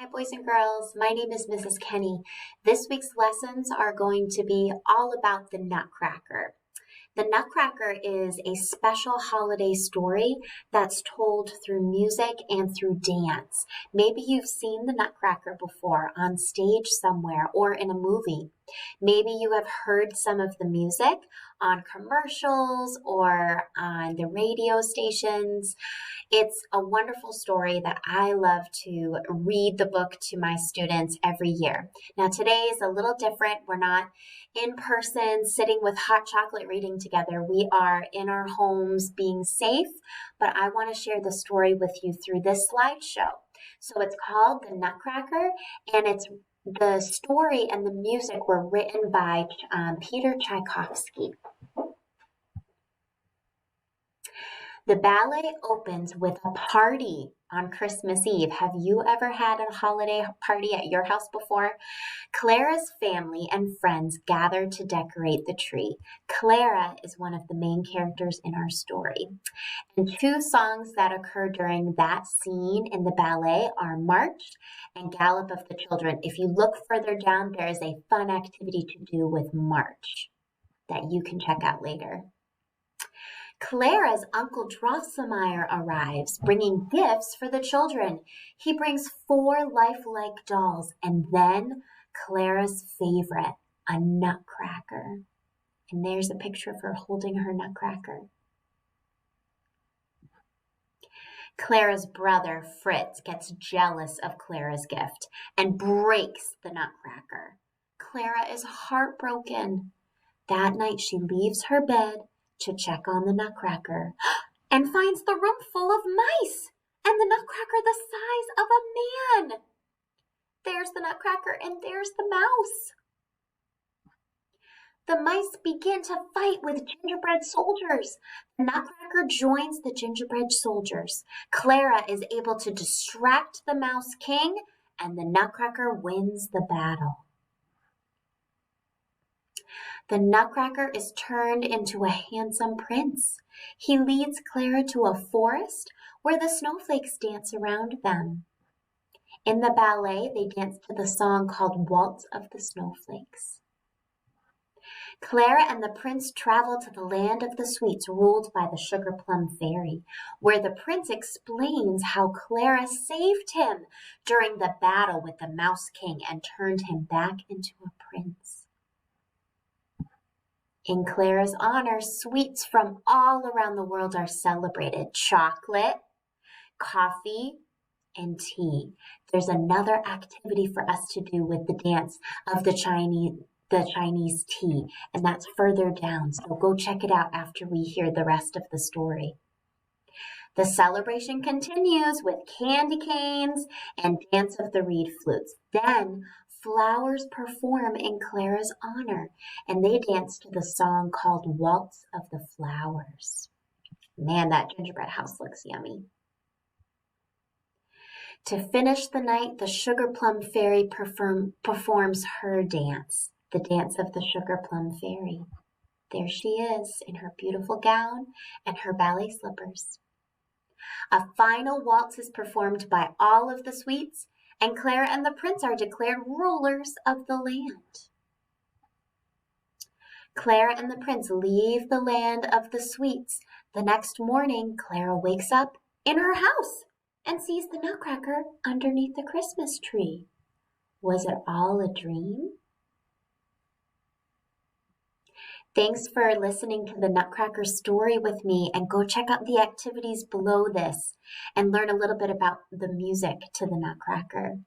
Hi, boys and girls. My name is Mrs. Kenny. This week's lessons are going to be all about the Nutcracker. The Nutcracker is a special holiday story that's told through music and through dance. Maybe you've seen the Nutcracker before on stage somewhere or in a movie. Maybe you have heard some of the music on commercials or on the radio stations. It's a wonderful story that I love to read the book to my students every year. Now, today is a little different. We're not in person sitting with hot chocolate reading together. We are in our homes being safe, but I want to share the story with you through this slideshow. So it's called The Nutcracker, and it's the story and the music were written by Peter Tchaikovsky. The ballet opens with a party on Christmas Eve. Have you ever had a holiday party at your house before? Clara's family and friends gather to decorate the tree. Clara is one of the main characters in our story. And two songs that occur during that scene in the ballet are March and Gallop of the Children. If you look further down, there is a fun activity to do with March that you can check out later. Clara's Uncle Drosselmeyer arrives, bringing gifts for the children. He brings 4 lifelike dolls, and then Clara's favorite, a nutcracker. And there's a picture of her holding her nutcracker. Clara's brother, Fritz, gets jealous of Clara's gift and breaks the nutcracker. Clara is heartbroken. That night, she leaves her bed to check on the nutcracker and finds the room full of mice and the nutcracker the size of a man. There's the nutcracker and there's the mouse. The mice begin to fight with gingerbread soldiers. The nutcracker joins the gingerbread soldiers. Clara is able to distract the mouse king and the nutcracker wins the battle. The nutcracker is turned into a handsome prince. He leads Clara to a forest where the snowflakes dance around them. In the ballet, they dance to the song called Waltz of the Snowflakes. Clara and the prince travel to the land of the sweets ruled by the Sugar Plum Fairy, where the prince explains how Clara saved him during the battle with the Mouse King and turned him back into a prince. In Clara's honor, sweets from all around the world are celebrated. Chocolate, coffee, and tea. There's another activity for us to do with the dance of the Chinese tea, and that's further down. So go check it out after we hear the rest of the story. The celebration continues with candy canes and dance of the reed flutes. Then flowers perform in Clara's honor, and they dance to the song called Waltz of the Flowers. Man, that gingerbread house looks yummy. To finish the night, the Sugar Plum Fairy performs her dance, the dance of the Sugar Plum Fairy. There she is in her beautiful gown and her ballet slippers. A final waltz is performed by all of the sweets, and Clara and the prince are declared rulers of the land. Clara and the prince leave the land of the sweets. The next morning, Clara wakes up in her house and sees the nutcracker underneath the Christmas tree. Was it all a dream? Thanks for listening to the Nutcracker story with me, and go check out the activities below this and learn a little bit about the music to the Nutcracker.